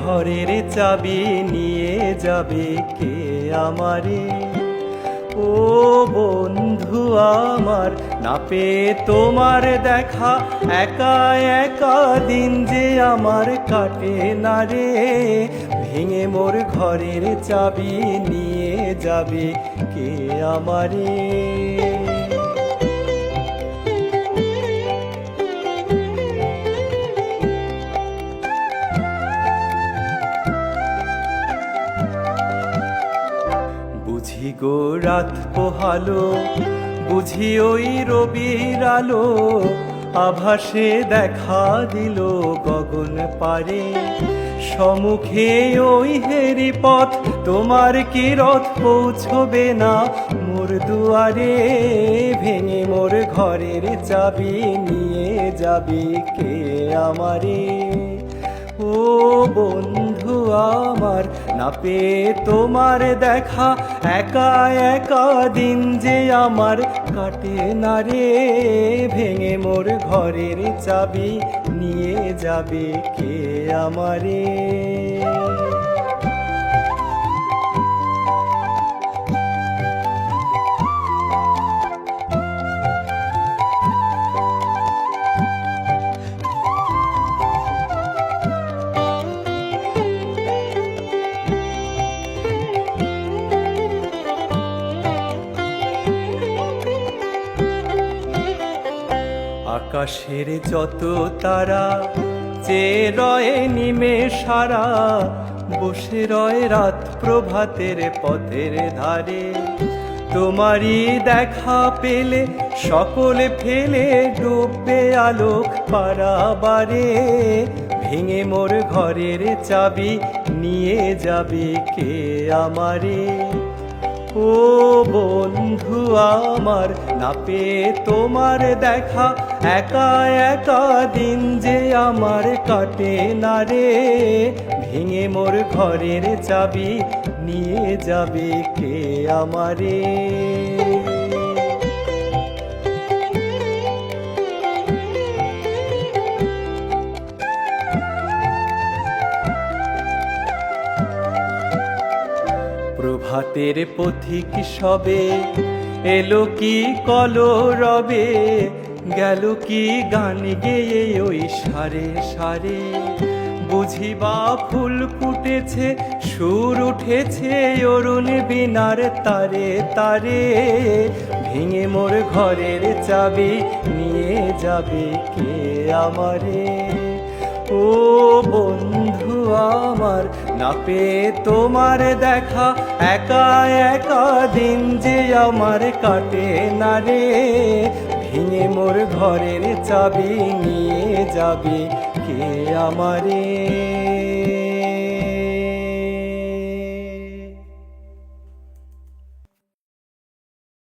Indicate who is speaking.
Speaker 1: ঘরের চাবি নিয়ে যাবে কে আমারে? ও বন্ধু আমার, না পেয়ে তোমার দেখা, একা একা দিন যে আমার কাটে না রে। ভেঙে মোর ঘরের চাবি নিয়ে যাবে কে আমারে? বুঝি গো রাত পোহালো, বুঝি ওই রবির আলো, আভাসে দেখা দিল গগন পারে। সম্মুখে ওই হেরি পথ, তোমার কি রথ পৌঁছবে না মোর দুয়ারে? ভেঙে মোর ঘরের চাবি নিয়ে যাবে কে আমারে? ও বন্ধু আমার, না পেয়ে তোমার দেখা, একা একা দিন যে আমার কাটে না রে। ভেঙে মোর ঘরের চাবি নিয়ে যাবে কে আমারে? আকাশের যত তারা চেয়ে রয়ে নিমেষারা, বসে রয় রাত প্রভাতের পথের ধারে। তোমারই দেখা পেলে সকলে ফেলে ডুববে আলোক পারাবারে। ভেঙে মোর ঘরের চাবি নিয়ে যাবে কে আমারে? ও বন্ধু আমার, না পেয়ে তোমার দেখা, একা একা দিন যে আমার কাটে না রে। ভেঙে মোর ঘরের চাবি নিয়ে যাবে কে আমারে? প্রভাতের পথিক সবে এলো কি কলরবে, গেল কি গান গেয়ে ওই সারে সারে। বুঝিবা ফুল ফুটেছে, সুর উঠেছে অরুণ বীণার তারে তারে। ভেঙে মোর ঘরের চাবি নিয়ে যাবে কে আমারে? ও বন্ধু আমার, না পেয়ে তোমার দেখা, একা একা দিন যে আমার কাটে না রে। ভেঙে মোর ঘরের চাবি নিয়ে যাবে কে আমারে?